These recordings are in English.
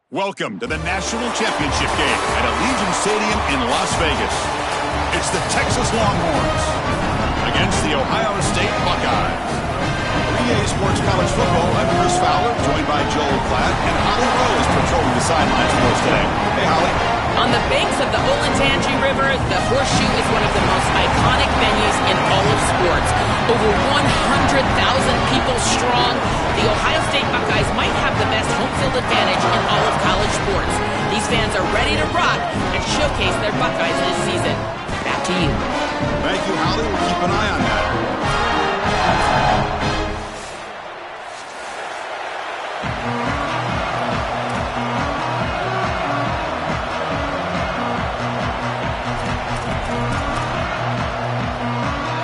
Welcome to the National Championship game at Allegiant Stadium in Las Vegas. It's the Texas Longhorns against the Ohio State Buckeyes. EA Sports College Football, I'm Chris Fowler, joined by Joel Klatt, and Holly Rose patrolling the sidelines for us today. Hey, Holly. On the banks of the Olentangy River, the Horseshoe is one of the most iconic venues in all of sports. Over 100,000 people strong, the Ohio State Buckeyes might have the best home field advantage in all of college sports. These fans are ready to rock and showcase their Buckeyes this season. Back to you. Thank you, Holly. We'll keep an eye on that.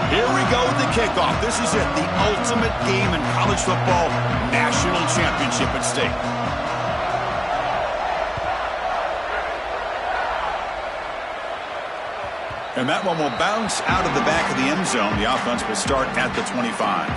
Here we go with the kickoff. This is it, the ultimate game in college football, national championship at stake. And that one will bounce out of the back of the end zone. The offense will start at the 25.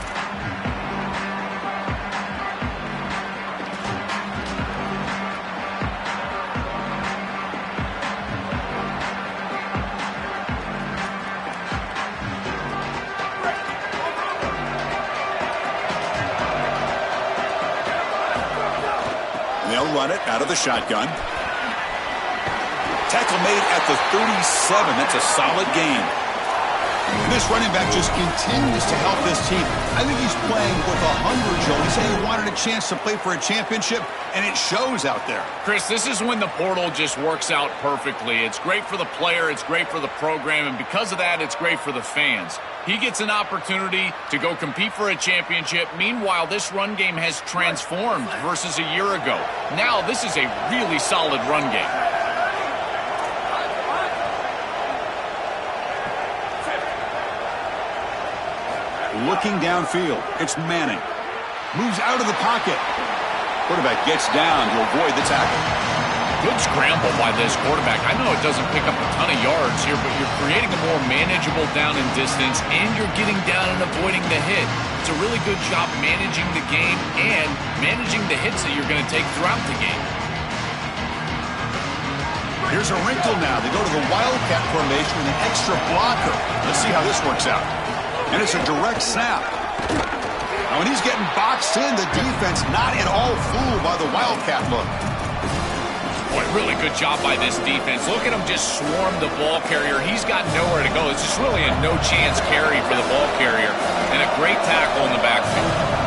They'll run it out of the shotgun. Tackle made at the 37. That's a solid gain. This running back just continues to help this team. I think he's playing with 100, Joe. He said he wanted a chance to play for a championship, and it shows out there. Chris, this is when the portal just works out perfectly. It's great for the player, it's great for the program, and because of that, it's great for the fans. He gets an opportunity to go compete for a championship. Meanwhile, this run game has transformed versus a year ago. Now, this is a really solid run game. Looking downfield, it's Manning. Moves out of the pocket. Quarterback gets down to avoid the tackle. Good scramble by this quarterback. I know it doesn't pick up a ton of yards here, but you're creating a more manageable down and distance, and you're getting down and avoiding the hit. It's a really good job managing the game and managing the hits that you're going to take throughout the game. Here's a wrinkle now. They go to the Wildcat formation with an extra blocker. Let's see how this works out. And it's a direct snap. Now, when he's getting boxed in, the defense not at all fooled by the Wildcat look. Boy, really good job by this defense. Look at him just swarm the ball carrier. He's got nowhere to go. It's just really a no-chance carry for the ball carrier. And a great tackle in the backfield.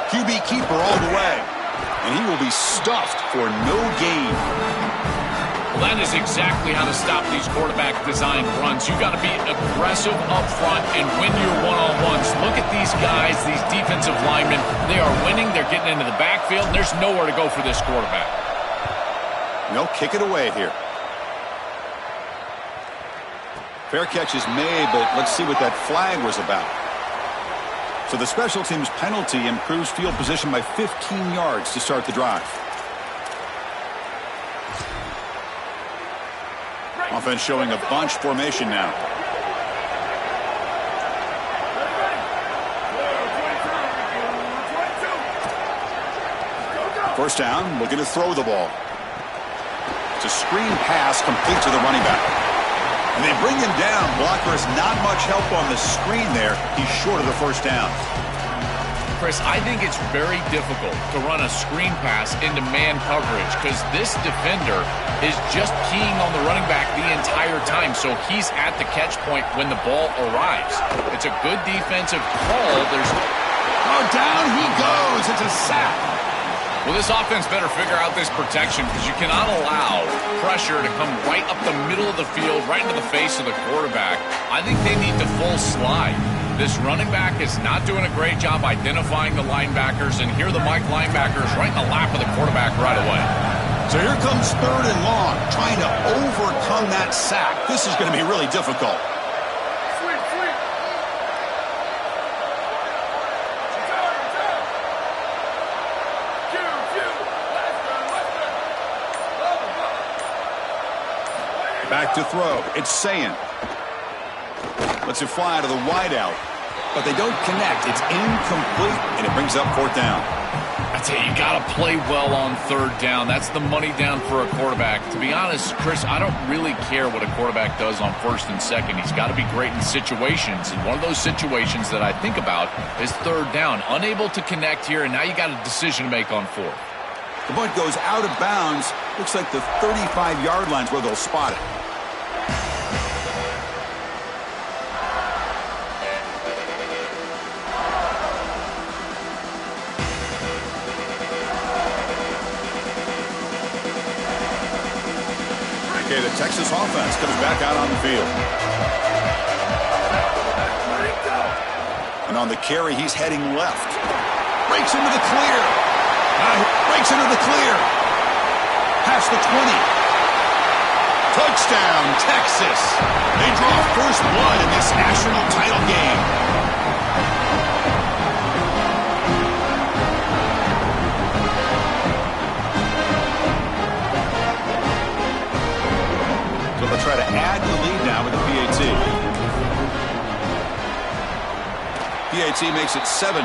QB keeper all the way. And he will be stuffed for no gain. Well, that is exactly how to stop these quarterback-designed runs. You've got to be aggressive up front and win your one-on-ones. Look at these guys, these defensive linemen. They are winning. They're getting into the backfield. There's nowhere to go for this quarterback. They'll kick it away here. Fair catch is made, but let's see what that flag was about. So the special teams penalty improves field position by 15 yards to start the drive. Offense showing a bunch formation now. First down, looking to throw the ball. It's a screen pass complete to the running back. And they bring him down. Blocker has not much help on the screen there. He's short of the first down. Chris, I think it's very difficult to run a screen pass into man coverage because this defender is just keying on the running back the entire time, so he's at the catch point when the ball arrives. It's a good defensive call. Down he goes. It's a sack. Well, this offense better figure out this protection because you cannot allow pressure to come right up the middle of the field, right into the face of the quarterback. I think they need to full slide. This running back is not doing a great job identifying the linebackers, and here are the Mike linebackers right in the lap of the quarterback right away. So here comes third and long, trying to overcome that sack. This is going to be really difficult. Back to throw. It's Sayin. Lets it fly to the wideout. But they don't connect. It's incomplete, and it brings up 4th down. I tell you, you got to play well on 3rd down. That's the money down for a quarterback. To be honest, Chris, I don't really care what a quarterback does on 1st and 2nd. He's got to be great in situations. And one of those situations that I think about is 3rd down. Unable to connect here, and now you got a decision to make on 4th. The bunt goes out of bounds. Looks like the 35-yard line's where they'll spot it. Okay, the Texas offense comes back out on the field. And on the carry, he's heading left. Breaks into the clear. Breaks into the clear. Past the 20. Touchdown, Texas. They draw first blood in this national title game. So they'll try to add to the lead now with the PAT. PAT makes it 7-0.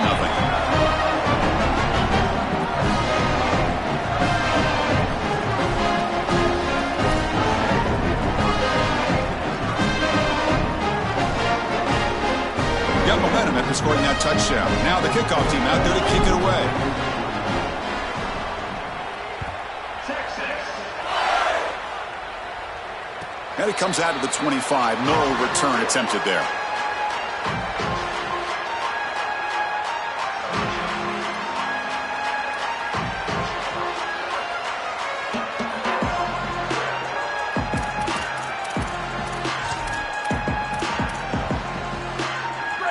Got momentum after scoring that touchdown. Now the kickoff team out there to kick it away. And it comes out to the 25. No return attempted there.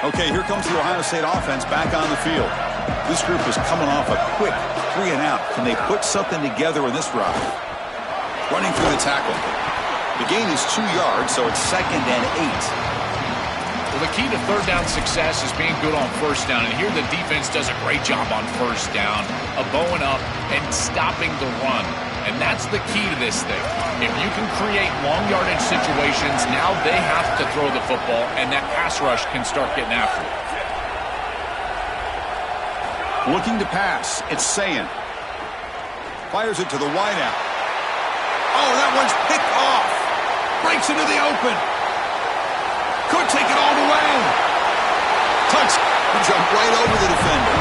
Okay, here comes the Ohio State offense back on the field. This group is coming off a quick 3-and-out. Can they put something together in this drive? Running through the tackle. The gain is 2 yards, so it's 2nd and 8. Well, the key to 3rd down success is being good on 1st down. And here the defense does a great job on 1st down of bowing up and stopping the run. And that's the key to this thing. If you can create long yardage situations, now they have to throw the football, and that pass rush can start getting after it. Looking to pass. It's Sayin. Fires it to the wideout. Oh, that one's picked off. Breaks into the open. Could take it all the way. Touch. Jump right over the defender.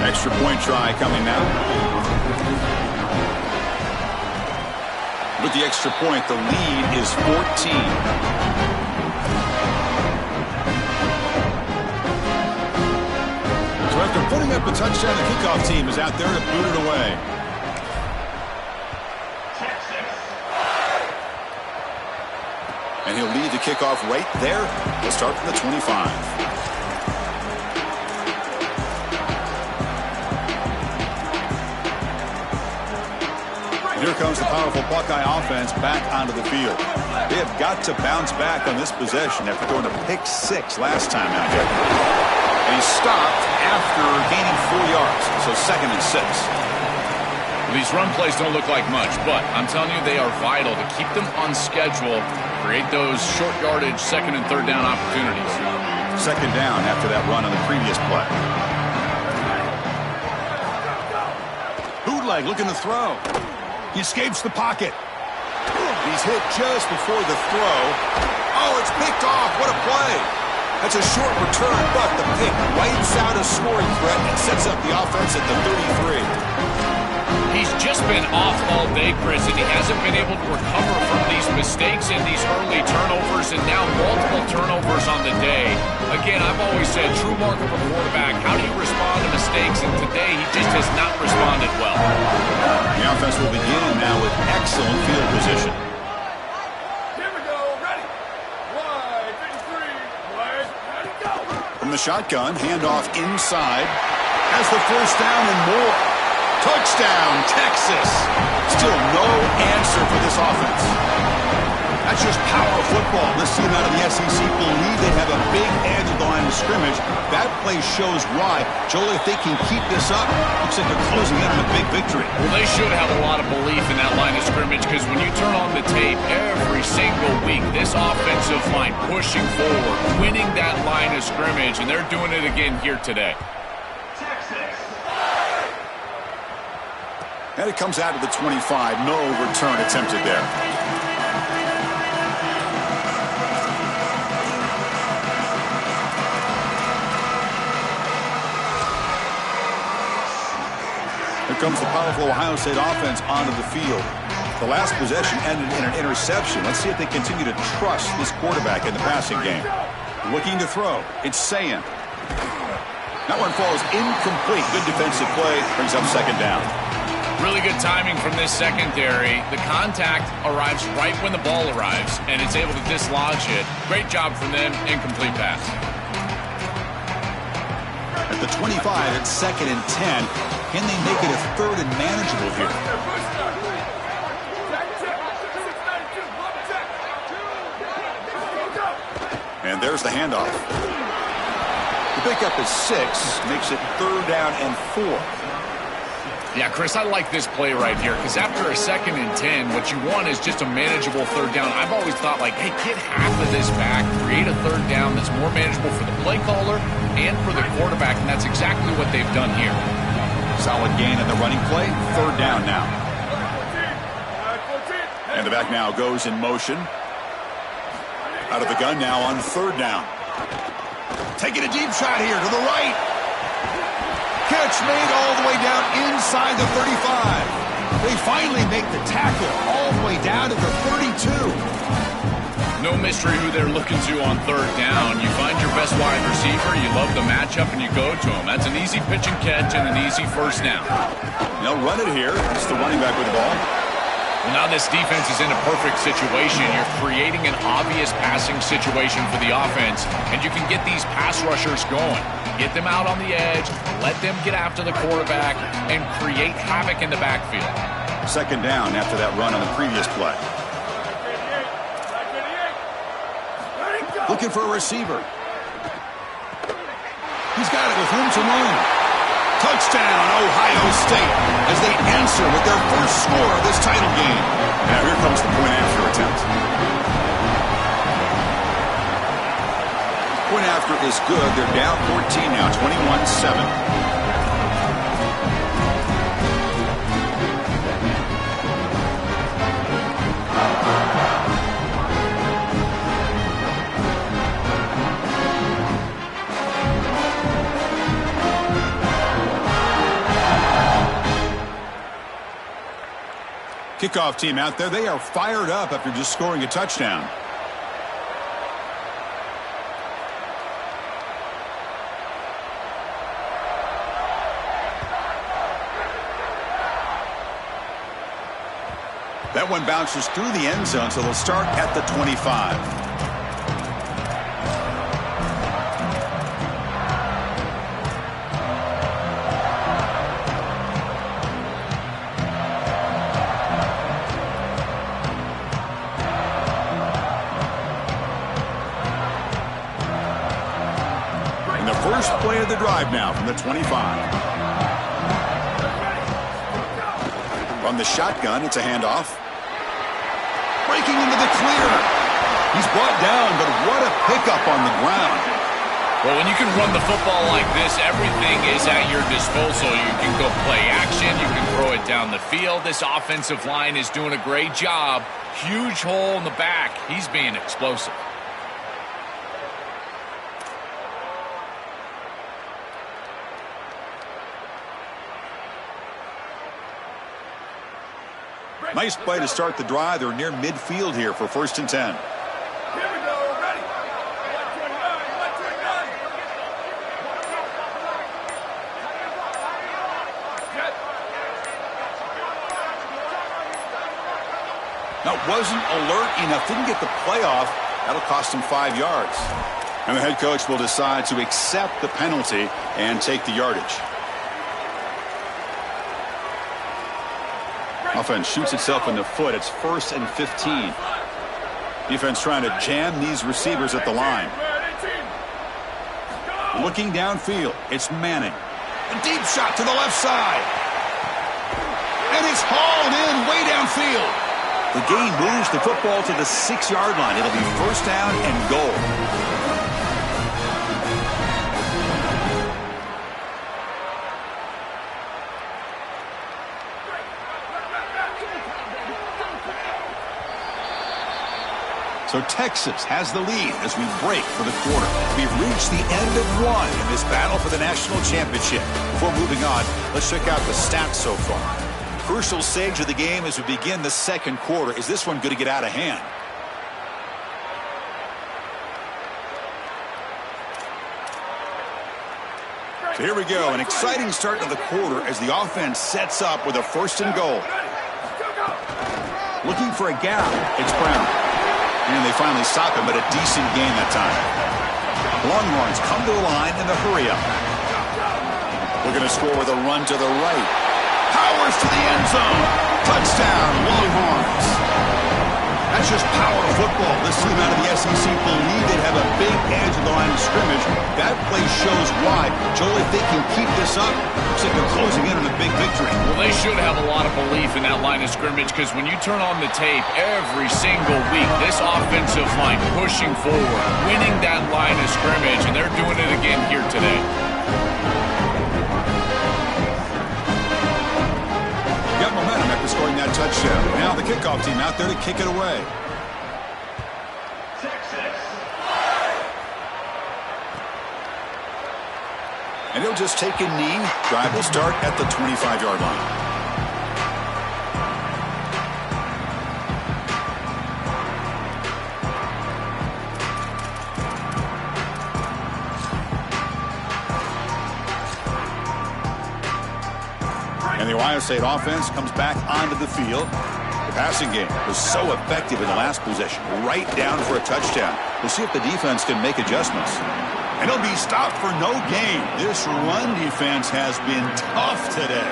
Extra point try coming now. With the extra point, the lead is 14. So after putting up a touchdown, the kickoff team is out there to boot it away. And he'll lead the kickoff right there. He'll start from the 25. Here comes the powerful Buckeye offense back onto the field. They have got to bounce back on this possession after throwing a pick 6 last time out here. And he stopped after gaining 4 yards, so 2nd and 6. These run plays don't look like much, but I'm telling you they are vital to keep them on schedule, create those short yardage 2nd and 3rd down opportunities. 2nd down after that run on the previous play. Bootleg looking to throw. He escapes the pocket. He's hit just before the throw. Oh, it's picked off. What a play. That's a short return, but the pick wipes out a scoring threat and sets up the offense at the 33. He's just been off all day, Chris, and he hasn't been able to recover from these mistakes and these early turnovers, and now multiple turnovers on the day. Again, I've always said, true mark of a quarterback, how do you respond to mistakes? And today, he just has not responded well. The offense will begin now with excellent field position. Here we go, ready. 1, 2, 3, ready, go. From the shotgun, handoff inside. Has the first down and more. Touchdown, Texas. Still no answer for this offense. That's just power football. This team out of the SEC believe they have a big edge at the line of scrimmage. That play shows why. Joel, if they can keep this up, looks like they're closing in on a big victory. Well, they should have a lot of belief in that line of scrimmage because when you turn on the tape every single week, this offensive line pushing forward, winning that line of scrimmage, and they're doing it again here today. And it comes out to the 25. No return attempted there. Here comes the powerful Ohio State offense onto the field. The last possession ended in an interception. Let's see if they continue to trust this quarterback in the passing game. Looking to throw. It's Sayin. That one falls incomplete. Good defensive play. Brings up second down. Really good timing from this secondary. The contact arrives right when the ball arrives, and it's able to dislodge it. Great job from them. Incomplete pass. At the 25, it's 2nd and 10. Can they make it a 3rd and manageable here? And there's the handoff. The pickup is 6, makes it 3rd down and 4. Yeah, Chris, I like this play right here because after a 2nd and 10, what you want is just a manageable 3rd down. I've always thought, like, hey, get half of this back, create a 3rd down that's more manageable for the play caller and for the quarterback, and that's exactly what they've done here. Solid gain in the running play. 3rd down now. And the back now goes in motion. Out of the gun now on 3rd down. Taking a deep shot here to the right. Catch made all the way down inside the 35. They finally make the tackle all the way down to the 32. No mystery who they're looking to on 3rd down. You find your best wide receiver, you love the matchup, and you go to him. That's an easy pitch and catch and an easy 1st down. They'll run it here. It's the running back with the ball. Well, now this defense is in a perfect situation. You're creating an obvious passing situation for the offense, and you can get these pass rushers going. Get them out on the edge, let them get after the quarterback, and create havoc in the backfield. 2nd down after that run on the previous play. Looking for a receiver. He's got it with room to run. Touchdown, Ohio State, as they answer with their first score of this title game. Now here comes the point after attempt. Point after is good. They're down 14 now, 21-7. Kickoff team out there. They are fired up after just scoring a touchdown. That one bounces through the end zone, so they'll start at the 25. First play of the drive now from the 25. From the shotgun, it's a handoff. Breaking into the clear. He's brought down, but what a pickup on the ground. Well, when you can run the football like this, everything is at your disposal. You can go play action. You can throw it down the field. This offensive line is doing a great job. Huge hole in the back. He's being explosive. Nice play to start the drive. They're near midfield here for 1st and 10. Here we go, ready. 129. Now, wasn't alert enough. Didn't get the play off. That'll cost him 5 yards. And the head coach will decide to accept the penalty and take the yardage. Offense shoots itself in the foot. It's 1st and 15. Defense trying to jam these receivers at the line. Looking downfield, it's Manning. A deep shot to the left side. And it's hauled in way downfield. The gain moves the football to the 6-yard line. It'll be first down and goal. So Texas has the lead as we break for the quarter. We've reached the end of one in this battle for the national championship. Before moving on, let's check out the stats so far. Crucial stage of the game as we begin the second quarter. Is this one going to get out of hand? So here we go, an exciting start to the quarter as the offense sets up with a first and goal. Looking for a gap, it's Brown. And they finally stop him, but a decent gain that time. Longhorns come to the line in the hurry-up. We're going to score with a run to the right. Powers to the end zone. Touchdown, Longhorns. That's just power football. This team out of the SEC believe they have a big edge of the line of scrimmage. That play shows why. Joel, if they can keep this up, looks like they're closing in on a big victory. Well, they should have a lot of belief in that line of scrimmage because when you turn on the tape every single week, this offensive line pushing forward, winning that line of scrimmage, and they're doing it again here today. Got momentum after scoring that touchdown. Now the kickoff team out there to kick it away. And he'll just take a knee. Drive will start at the 25-yard line. And the Ohio State offense comes back onto the field. The passing game was so effective in the last possession, right down for a touchdown. We'll see if the defense can make adjustments. And he'll be stopped for no gain. This run defense has been tough today.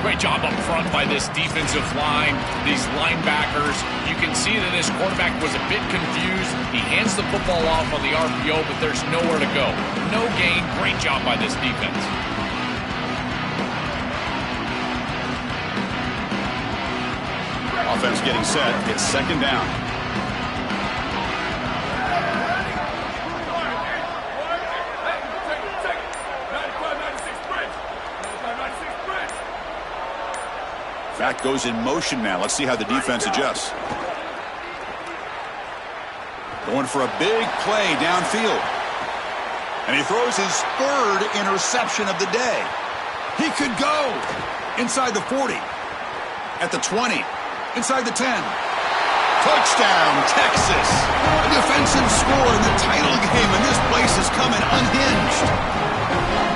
Great job up front by this defensive line, these linebackers. You can see that this quarterback was a bit confused. He hands the football off on the RPO, but there's nowhere to go. No gain. Great job by this defense. Offense getting set. It's second down. Back goes in motion now. Let's see how the defense adjusts. Going for a big play downfield. And he throws his third interception of the day. He could go inside the 40, at the 20, inside the 10. Touchdown, Texas. A defensive score in the title game, and this place is coming unhinged.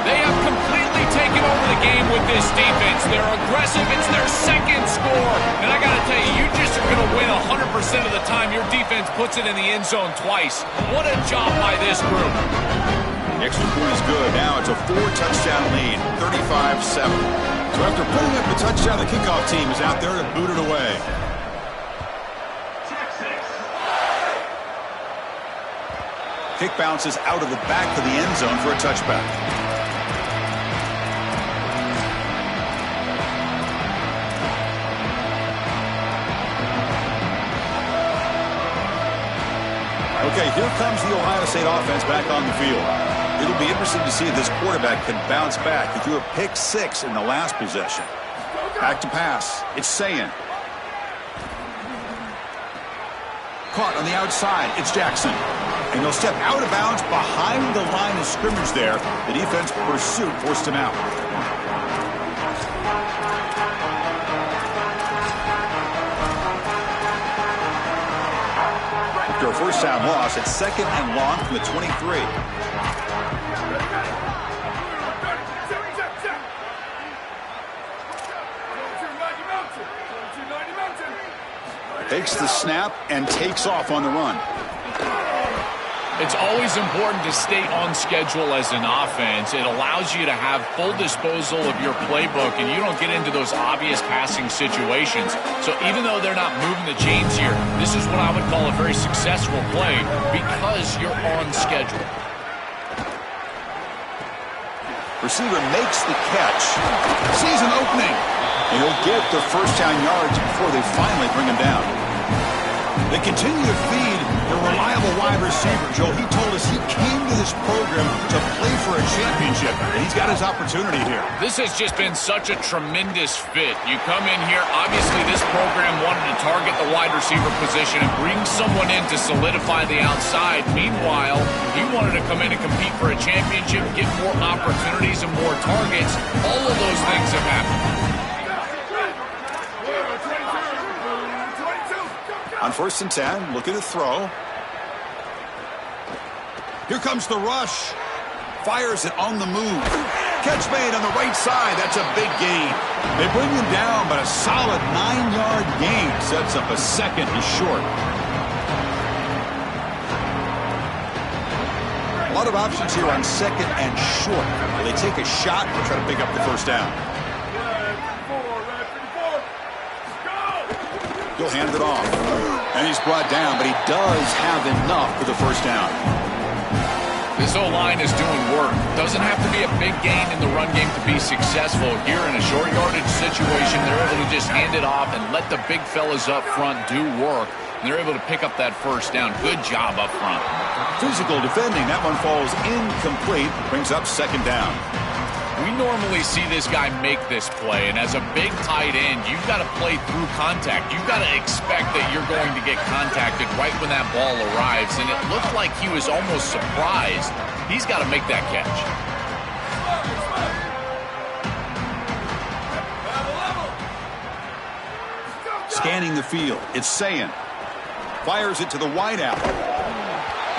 They have completely taken over the game with this defense. They're aggressive. It's their second score. And I got to tell you, you just are going to win 100% of the time your defense puts it in the end zone twice. What a job by this group. The extra point is good. Now it's a 4-touchdown lead, 35-7. So after putting up the touchdown, the kickoff team is out there to boot it away. Kick bounces out of the back of the end zone for a touchback. Okay, here comes the Ohio State offense back on the field. It'll be interesting to see if this quarterback can bounce back. He threw a pick 6 in the last possession. Back to pass. It's Sayin. Caught on the outside. It's Jackson. And he'll step out of bounds behind the line of scrimmage there. The defense pursuit forced him out. After a first down loss, it's second and long from the 23. Takes the snap and takes off on the run. It's always important to stay on schedule as an offense. It allows you to have full disposal of your playbook, and you don't get into those obvious passing situations. So even though they're not moving the chains here, this is what I would call a very successful play because you're on schedule. Receiver makes the catch. Sees an opening. And he'll get the first down yards before they finally bring him down. They continue to feed their reliable wide receiver. Joe, he told us he came to this program to play for a championship, and he's got his opportunity here. This has just been such a tremendous fit. You come in here, obviously this program wanted to target the wide receiver position and bring someone in to solidify the outside. Meanwhile, he wanted to come in and compete for a championship, get more opportunities and more targets. All of those things have happened. On 1st and 10, looking to throw. Here comes the rush. Fires it on the move. Catch made on the right side. That's a big gain. They bring him down, but a solid 9-yard gain sets up a second and short. A lot of options here on second and short. They take a shot and try to pick up the first down. He'll hand it off. And he's brought down, but he does have enough for the first down. This O-line is doing work. Doesn't have to be a big gain in the run game to be successful. Here in a short yardage situation, they're able to just hand it off and let the big fellas up front do work. And they're able to pick up that first down. Good job up front. Physical defending. That one falls incomplete. Brings up second down. We normally see this guy make this play, and as a big tight end, you've got to play through contact. You've got to expect that you're going to get contacted right when that ball arrives, and it looked like he was almost surprised. He's got to make that catch. Scanning the field, it's Sayin. Fires it to the wideout.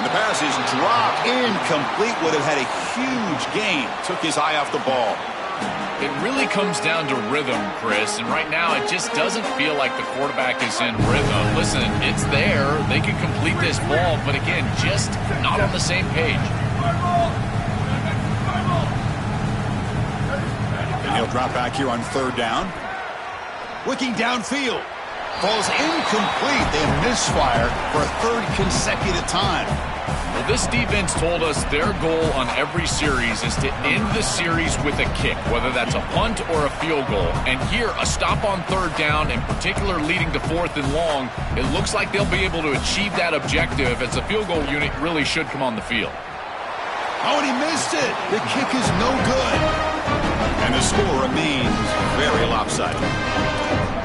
And the pass is dropped incomplete. Would have had a huge gain. Took his eye off the ball. It really comes down to rhythm, Chris, and right now it just doesn't feel like the quarterback is in rhythm. Listen, it's there. They can complete this ball, but again, just not on the same page. And he'll drop back here on third down. Looking downfield. Falls incomplete. They misfire for a third consecutive time. Well, this defense told us their goal on every series is to end the series with a kick, whether that's a punt or a field goal. And here, a stop on third down, in particular leading to fourth and long, it looks like they'll be able to achieve that objective as the field goal unit really should come on the field. Oh, and he missed it. The kick is no good. And the score remains very lopsided.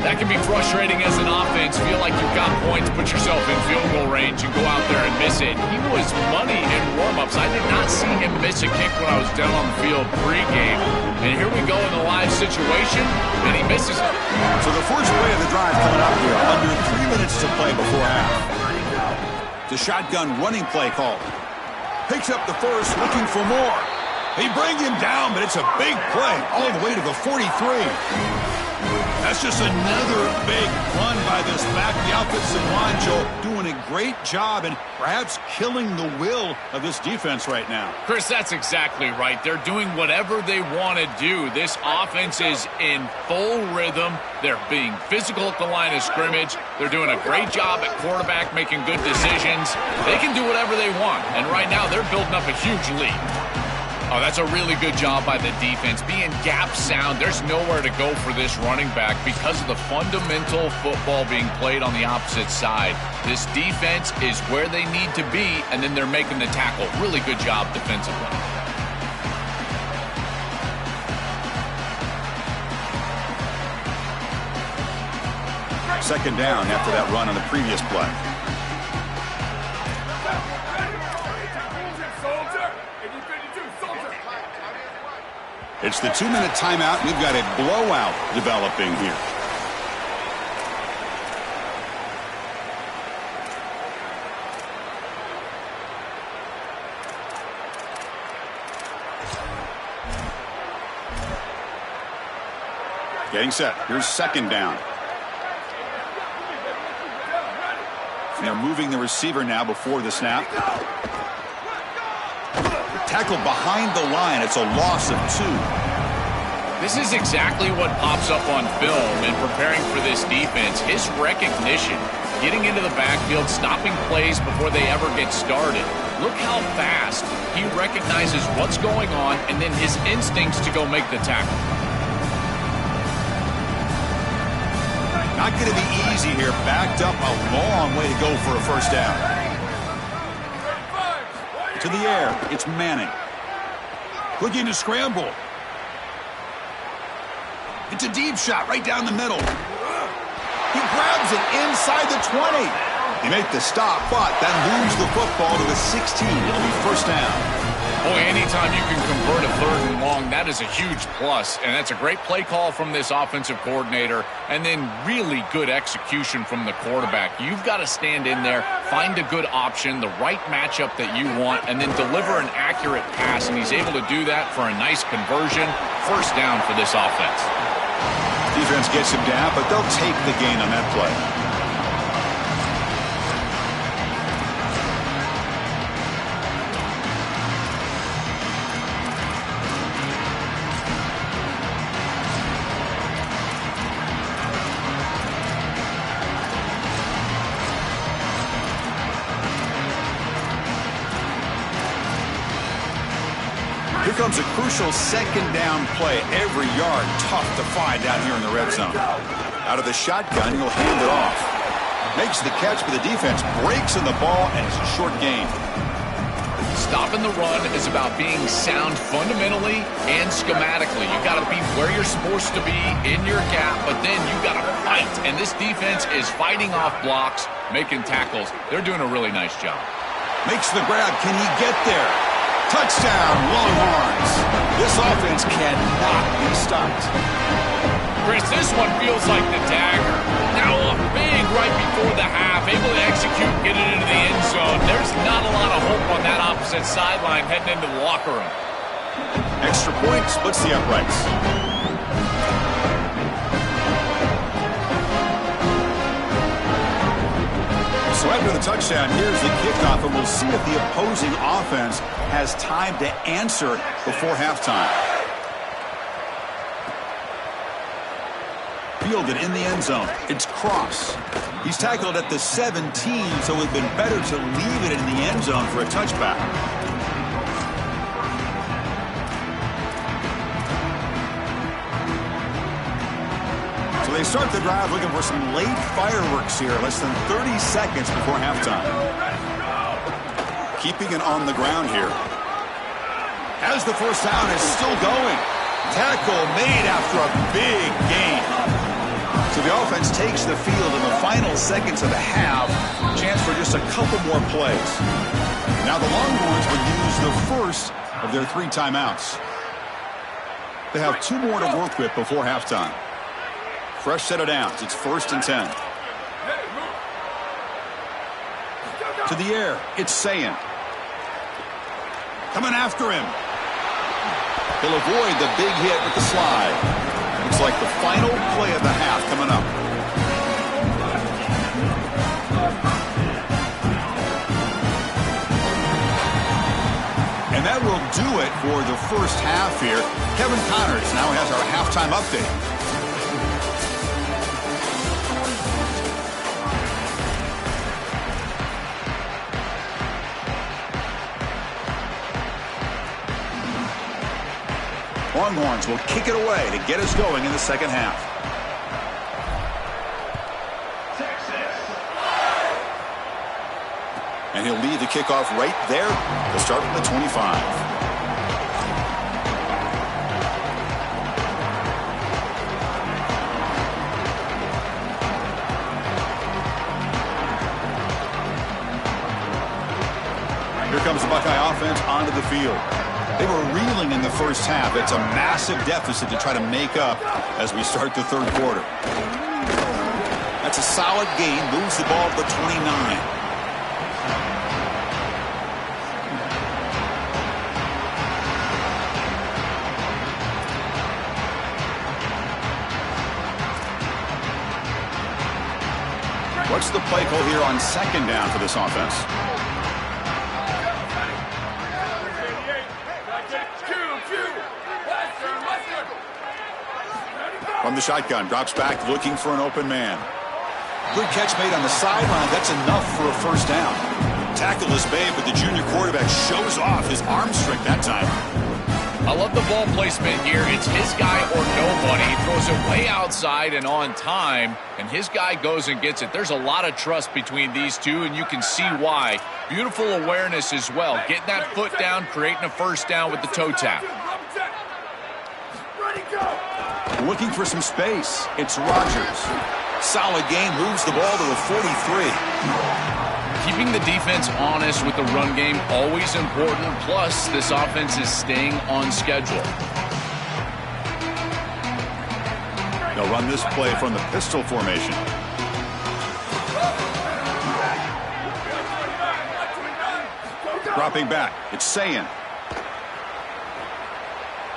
That can be frustrating as an offense. Feel like you've got points, put yourself in field goal range, and go out there and miss it. He was money in warm-ups. I did not see him miss a kick when I was down on the field pre-game. And here we go in the live situation, and he misses it. So the first play of the drive coming up here. Under 3 minutes to play before half. The shotgun running play call. Picks up the first, looking for more. They bring him down, but it's a big play all the way to the 43. That's just another big run by this back. The offensive line, Joe, doing a great job and perhaps killing the will of this defense right now. Chris, that's exactly right. They're doing whatever they want to do. This offense is in full rhythm. They're being physical at the line of scrimmage. They're doing a great job at quarterback, making good decisions. They can do whatever they want. And right now, they're building up a huge lead. Oh, that's a really good job by the defense. Being gap sound, there's nowhere to go for this running back because of the fundamental football being played on the opposite side. This defense is where they need to be, and then they're making the tackle. Really good job defensively. Second down after that run on the previous play. It's the 2-minute timeout. We've got a blowout developing here. Getting set. Here's second down. They're moving the receiver now before the snap. tackled behind the line. It's a loss of 2. This is exactly what pops up on film in preparing for this defense. His recognition, getting into the backfield, stopping plays before they ever get started. Look how fast he recognizes what's going on and then his instincts to go make the tackle. Not going to be easy here. Backed up a long way to go for a first down. To the air, it's Manning. Looking to scramble. It's a deep shot right down the middle. He grabs it inside the 20. They make the stop, but then moves the football to the 16. It'll be first down. Boy, anytime you can convert a 3rd and long, that is a huge plus. And that's a great play call from this offensive coordinator. And then really good execution from the quarterback. You've got to stand in there, find a good option, the right matchup that you want, and then deliver an accurate pass. And he's able to do that for a nice conversion. First down for this offense. Defense gets him down, but they'll take the gain on that play. Here comes a crucial second down play. Every yard tough to find down here in the red zone. Out of the shotgun, he'll hand it off. Makes the catch, but the defense breaks in the ball, and it's a short gain. Stopping the run is about being sound fundamentally and schematically. You got to be where you're supposed to be in your gap, but then you got to fight. And this defense is fighting off blocks, making tackles. They're doing a really nice job. Makes the grab. Can he get there? Touchdown, Longhorns. This offense cannot be stopped. Chris, this one feels like the dagger. Now a big right before the half, able to execute, get it into the end zone. There's not a lot of hope on that opposite sideline heading into the locker room. Extra point splits the uprights. So after the touchdown, here's the kickoff, and we'll see if the opposing offense has time to answer before halftime. Fielded in the end zone. It's Cross. He's tackled at the 17, so it would have been better to leave it in the end zone for a touchback. So they start the drive looking for some late fireworks here, less than 30 seconds before halftime. Keeping it on the ground here. As the first down is still going. Tackle made after a big gain. So the offense takes the field in the final seconds of the half. Chance for just a couple more plays. Now the Longhorns will use the first of their 3 timeouts. They have 2 more to work with before halftime. Fresh set of downs. It's 1st and 10. To the air. It's Sayin. Coming after him. He'll avoid the big hit with the slide. Looks like the final play of the half coming up. And that will do it for the first half here. Kevin Connors now has our halftime update. Longhorns will kick it away to get us going in the second half. And he'll lead the kickoff right there. He'll start from the 25. Here comes the Buckeye offense onto the field. They were reeling in the first half. It's a massive deficit to try to make up as we start the third quarter. That's a solid gain. Moves the ball to the 29. What's the play call here on second down for this offense? From the shotgun, drops back looking for an open man. Good catch made on the sideline. That's enough for a first down. Tackle is made, but the junior quarterback shows off his arm strength that time. I love the ball placement here. It's his guy or nobody. He throws it way outside and on time, and his guy goes and gets it. There's a lot of trust between these two, and you can see why. Beautiful awareness as well. Getting that foot down, creating a first down with the toe tap. Looking for some space. It's Rodgers. Solid game, moves the ball to the 43. Keeping the defense honest with the run game, always important. Plus, this offense is staying on schedule. They'll run this play from the pistol formation. Dropping back, it's Sayin.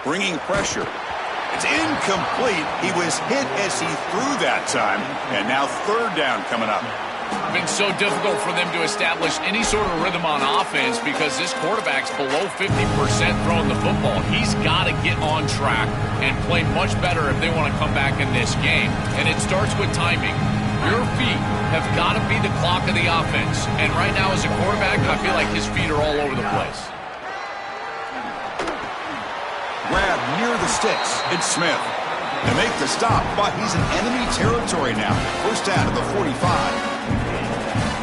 Bringing pressure. It's incomplete. He was hit as he threw that time. And now third down coming up. Been so difficult for them to establish any sort of rhythm on offense because this quarterback's below 50% throwing the football. He's got to get on track and play much better if they want to come back in this game. And it starts with timing. Your feet have got to be the clock of the offense. And right now as a quarterback, I feel like his feet are all over the place. Grab near the sticks. It's Smith. They make the stop, but he's in enemy territory now. First down to the 45.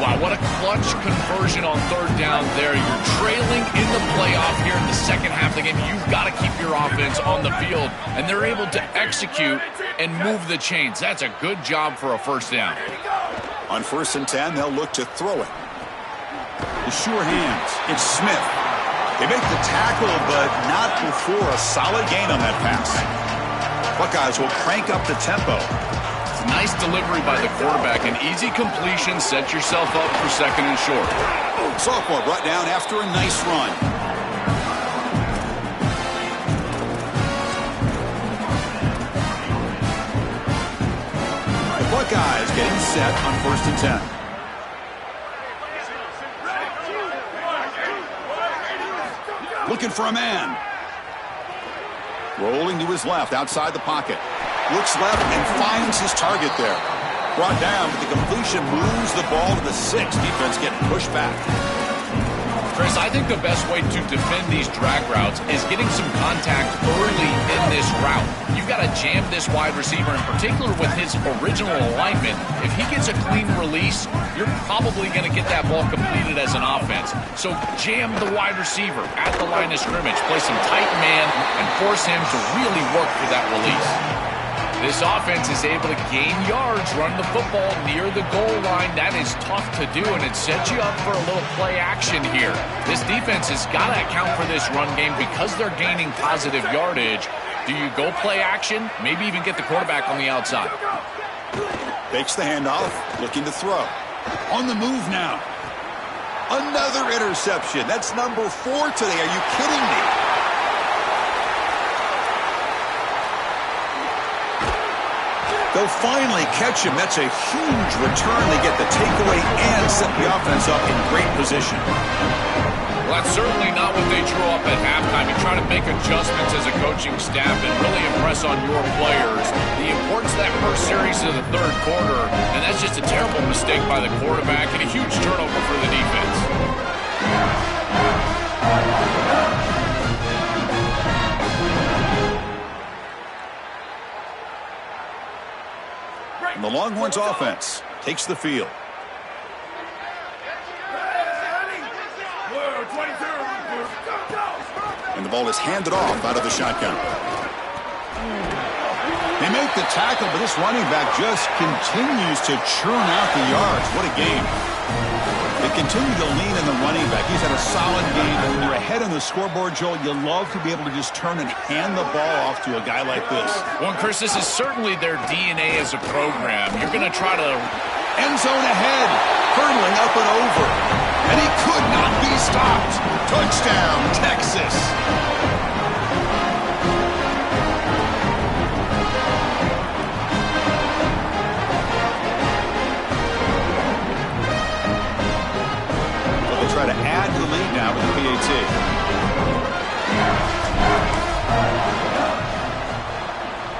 Wow, what a clutch conversion on third down there. You're trailing in the playoff here in the second half of the game. You've got to keep your offense on the field, and they're able to execute and move the chains. That's a good job for a first down. On 1st and 10, they'll look to throw it. The sure hands. It's Smith. They make the tackle, but not before a solid gain on that pass. Buckeyes will crank up the tempo. Nice delivery by the quarterback. An easy completion. Set yourself up for second and short. Sophomore brought down after a nice run. The Buckeyes getting set on 1st and 10. Looking for a man. Rolling to his left outside the pocket. Looks left and finds his target there. Brought down, but the completion moves the ball to the 6. Defense getting pushed back. Chris, I think the best way to defend these drag routes is getting some contact early in this route. You've got to jam this wide receiver, in particular with his original alignment. If he gets a clean release, you're probably going to get that ball completed as an offense. So jam the wide receiver at the line of scrimmage. Play some tight man and force him to really work for that release. This offense is able to gain yards, run the football near the goal line. That is tough to do, and it sets you up for a little play action here. This defense has got to account for this run game because they're gaining positive yardage. Do you go play action? Maybe even get the quarterback on the outside. Fakes the handoff, looking to throw. On the move now. Another interception. That's number 4 today. Are you kidding me? They'll finally catch him. That's a huge return. They get the takeaway and set the offense up in great position. Well, that's certainly not what they drew up at halftime. You try to make adjustments as a coaching staff and really impress on your players. The importance of that first series of the third quarter, and that's just a terrible mistake by the quarterback and a huge turnover for the defense. And the Longhorns offense takes the field. And the ball is handed off out of the shotgun. They make the tackle, but this running back just continues to churn out the yards. What a game. They continue to lean in the running back. He's had a solid game. And when you're ahead on the scoreboard, Joel, you love to be able to just turn and hand the ball off to a guy like this. Well, Chris, this is certainly their DNA as a program. You're going to try to... End zone ahead, hurtling up and over. And he could not be stopped. Touchdown, Texas. Try to add to the lead now with the PAT.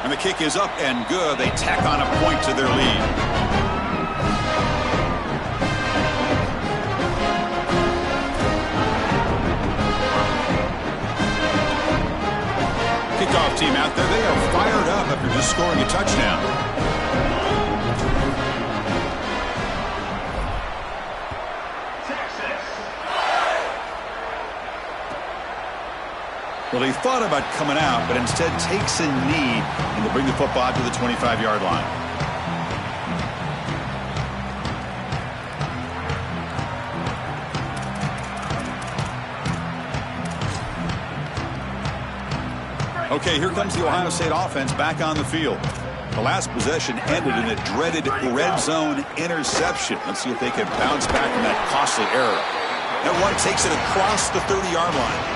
And the The kick is up and good. They tack on a point to their lead. Kickoff team out there. They are fired up after just scoring a touchdown. Well, he thought about coming out, but instead takes a knee and will bring the football to the 25-yard line. Okay, here comes the Ohio State offense back on the field. The last possession ended in a dreaded red zone interception. Let's see if they can bounce back from that costly error. That one takes it across the 30-yard line.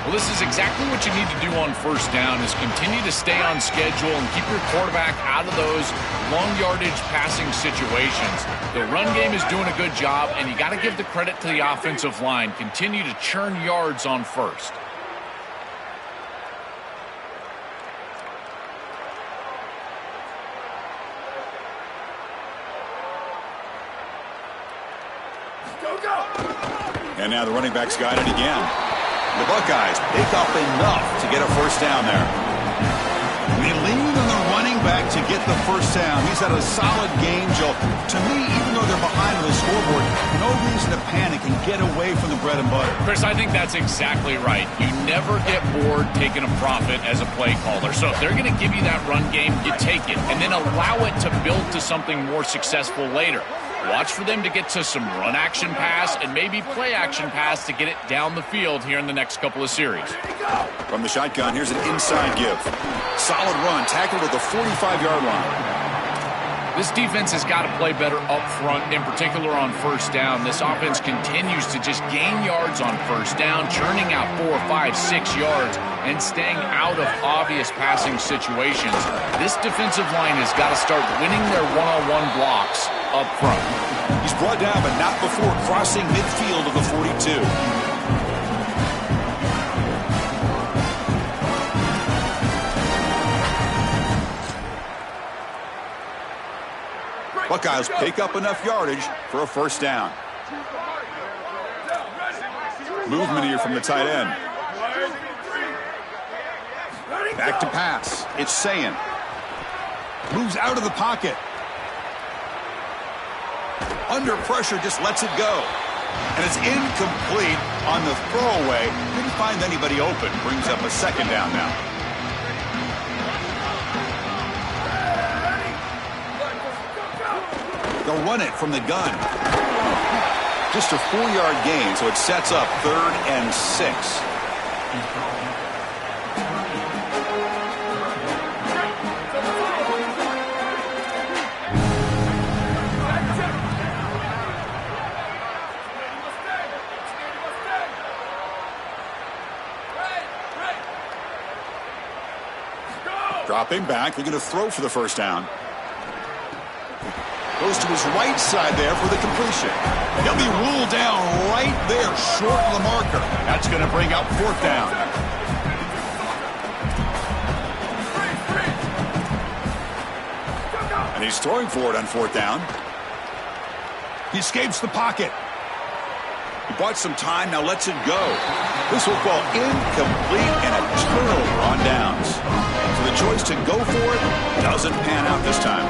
Well, this is exactly what you need to do on first down is continue to stay on schedule and keep your quarterback out of those long yardage passing situations. The run game is doing a good job, and you got to give the credit to the offensive line. Continue to churn yards on first. And now the running back's got it again. The Buckeyes pick up enough to get a first down there. They lean on the running back to get the first down. He's had a solid game, Joe. To me, even though they're behind on the scoreboard, no reason to panic and get away from the bread and butter. Chris, I think that's exactly right. You never get bored taking a profit as a play caller. So if they're going to give you that run game, you take it. And then allow it to build to something more successful later. Watch for them to get to some run action pass and maybe play action pass to get it down the field here in the next couple of series. From the shotgun, here's an inside give. Solid run, tackled at the 45-yard line. This defense has got to play better up front, in particular on first down. This offense continues to just gain yards on first down, churning out 4, 5, 6 yards, and staying out of obvious passing situations. This defensive line has got to start winning their one-on-one blocks up front. He's brought down, but not before crossing midfield of the 42. Buckeyes pick up enough yardage for a first down. Movement here from the tight end. Back to pass. It's Sayin. Moves out of the pocket. Under pressure, just lets it go. And it's incomplete on the throwaway. Didn't find anybody open. Brings up a second down now. They'll run it from the gun. Just a 4-yard gain, so it sets up 3rd and 6. Dropping back, they're going to throw for the first down. Goes to his right side there for the completion. He'll be ruled down right there, short of the marker. That's going to bring up 4th down. And he's throwing for it on 4th down. He escapes the pocket. He bought some time, now lets it go. This will fall incomplete and a turnover on downs. So the choice to go for it doesn't pan out this time.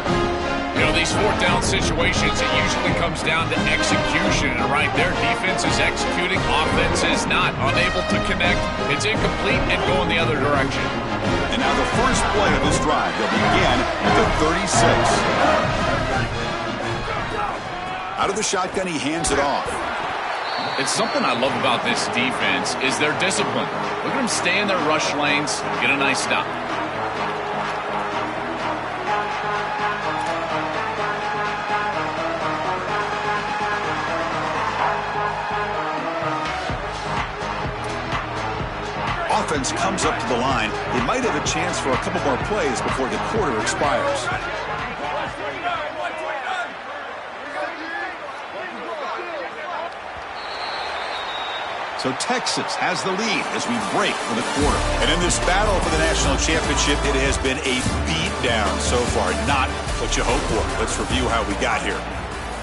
You know, these 4th down situations, it usually comes down to execution. And right there, defense is executing, offense is not. Unable to connect, it's incomplete and going the other direction. And now the first play of this drive, they'll begin at the 36. Out of the shotgun, he hands it off. It's something I love about this defense is their discipline. Look at them stay in their rush lanes, get a nice stop. Offense comes up to the line. They might have a chance for a couple more plays before the quarter expires. So Texas has the lead as we break for the quarter. And in this battle for the national championship, it has been a beatdown so far. Not what you hope for. Let's review how we got here.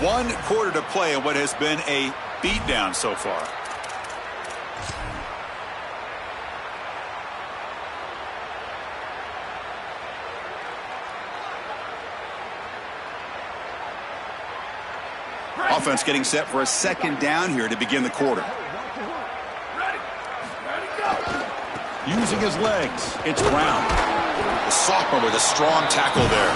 1 quarter to play in what has been a beatdown so far. Offense getting set for a second down here to begin the quarter. Using his legs, it's Brown. The sophomore with a strong tackle there.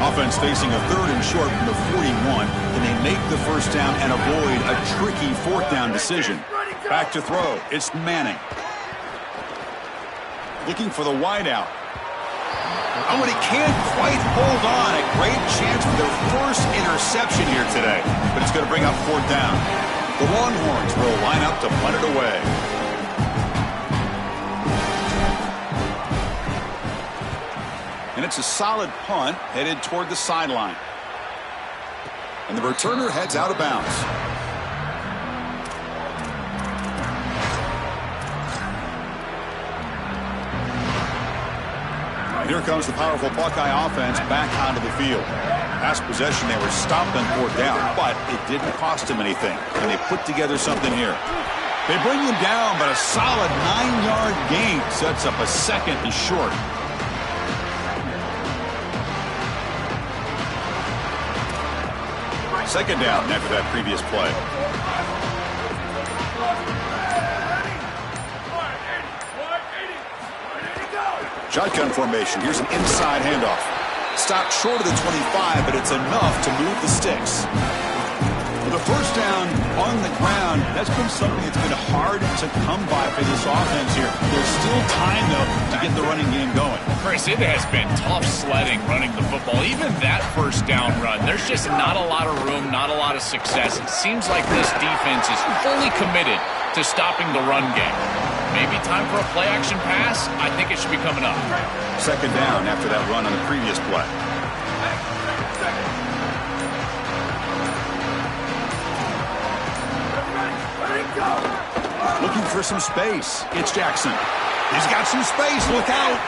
Offense facing a 3rd and short from the 41. Can they make the first down and avoid a tricky 4th down decision? Back to throw. It's Manning. Looking for the wideout. Oh, and he can't quite hold on. A great chance for their first interception here today. But it's going to bring up 4th down. The Longhorns will line up to punt it away. And it's a solid punt headed toward the sideline. And the returner heads out of bounds. And here comes the powerful Buckeye offense back onto the field. Last possession, they were stopped on 4th down, but it didn't cost them anything. And they put together something here. They bring him down, but a solid 9-yard gain sets up a 2nd and short. Second down after that previous play. Shotgun formation. Here's an inside handoff. Stopped short of the 25, but it's enough to move the sticks. With a first down on the ground, that's been something that's been hard to come by for this offense here. There's still time, though, to get the running game going. Chris, it has been tough sledding running the football. Even that first down run, there's just not a lot of room, not a lot of success. It seems like this defense is fully committed to stopping the run game. Maybe time for a play-action pass? I think it should be coming up. Second down after that run on the previous play. Looking for some space. It's Jackson. He's got some space. Look out.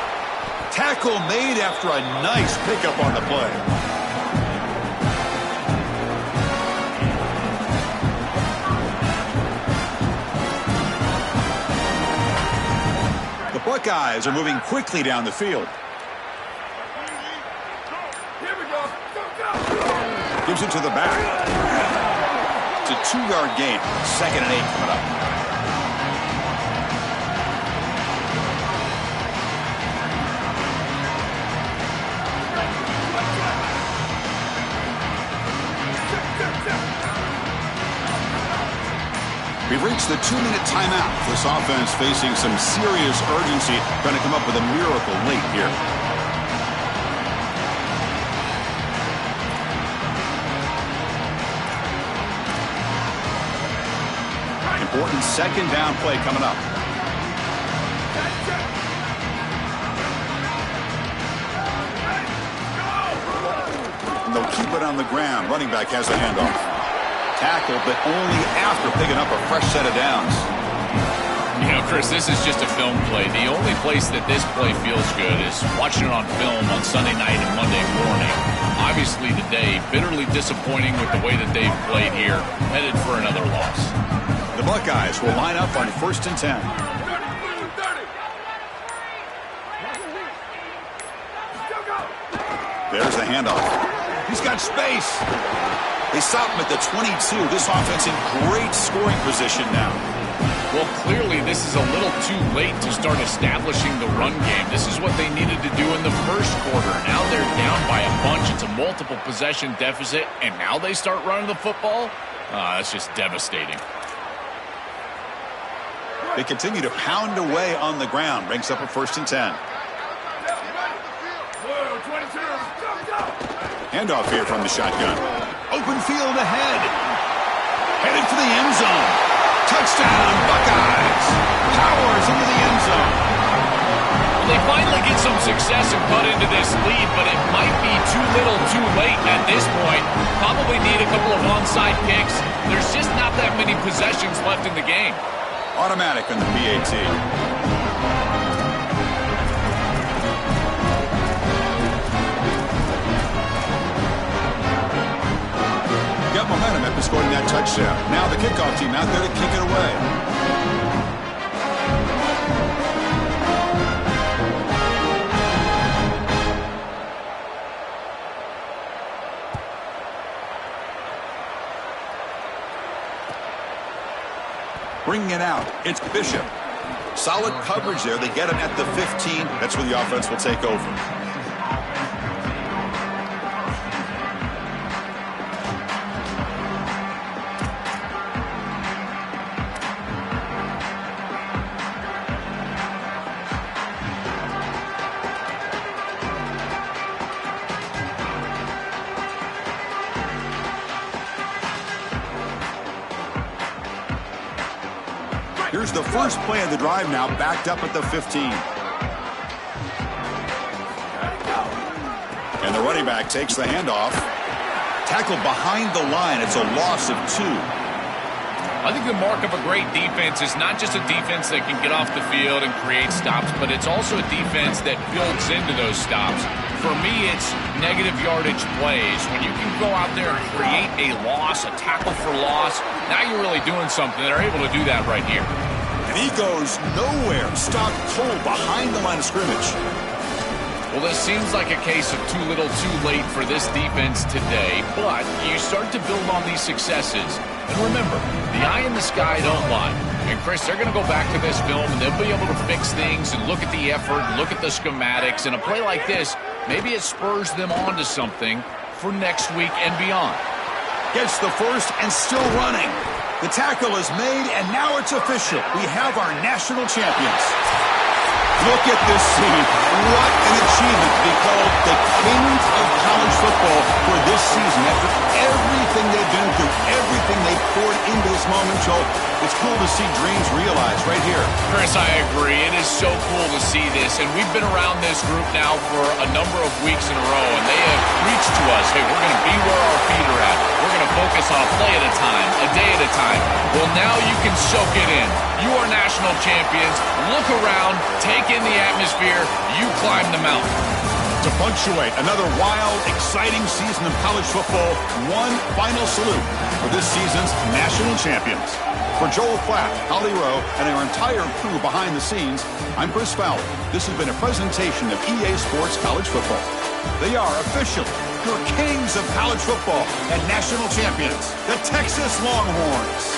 Tackle made after a nice pickup on the play. The Buckeyes are moving quickly down the field. Gives it to the back. It's a 2-yard gain. 2nd and 8 coming up. We've reached the 2-minute timeout. This offense facing some serious urgency, trying to come up with a miracle late here. Important second down play coming up. And they'll keep it on the ground. Running back has the handoff. Tackled, but only after picking up a fresh set of downs. You know, Chris, this is just a film play. The only place that this play feels good is watching it on film on Sunday night and Monday morning. Obviously today, bitterly disappointing with the way that they've played here, headed for another loss. The Buckeyes will line up on 1st and 10. There's the handoff. He's got space. They stop him at the 22. This offense in great scoring position now. Well, clearly this is a little too late to start establishing the run game. This is what they needed to do in the first quarter. Now they're down by a bunch. It's a multiple possession deficit, and now they start running the football? That's just devastating. They continue to pound away on the ground. Brings up a 1st and 10. Handoff here from the shotgun. Open field ahead. Headed for the end zone. Touchdown, Buckeyes. Powers into the end they finally get some success and cut into this lead, but it might be too little too late at this point. Probably need a couple of onside kicks. There's just not that many possessions left in the game. Automatic on the PAT. Got momentum after scoring that touchdown. Now the kickoff team out there to kick it away. Bringing it out, it's Bishop. Solid coverage there. They get him at the 15. That's where the offense will take over. Here's the first play of the drive now, backed up at the 15. And the running back takes the handoff. Tackled behind the line. It's a loss of 2. I think the mark of a great defense is not just a defense that can get off the field and create stops, but it's also a defense that builds into those stops. For me, it's negative yardage plays. When you can go out there and create a loss, a tackle for loss, now you're really doing something. They're able to do that right here. And he goes nowhere. Stopped cold behind the line of scrimmage. Well, this seems like a case of too little too late for this defense today, but you start to build on these successes. And remember, the eye in the sky don't lie. And Chris, they're going to go back to this film and they'll be able to fix things and look at the effort, look at the schematics, and a play like this, maybe it spurs them on to something for next week and beyond. Gets the first and still running. The tackle is made, and now it's official. We have our national champions. Look at this scene. What an achievement to be called the kings of college football for this season. After everything they've been through, everything they've poured into this moment, Joel, it's cool to see dreams realized right here. Chris, I agree. It is so cool to see this, and we've been around this group now for a number of weeks in a row, and they have preached to us, hey, we're going to be where our feet are at. We're going to focus on a play at a time, a day at a time. Well, now you can soak it in. You are national champions. Look around, take in the atmosphere, you climb the mountain. To punctuate another wild, exciting season of college football, one final salute for this season's national champions. For Joel Klatt, Holly Rowe, and our entire crew behind the scenes, I'm Chris Fowler. This has been a presentation of EA Sports College Football. They are officially your kings of college football and national champions, the Texas Longhorns.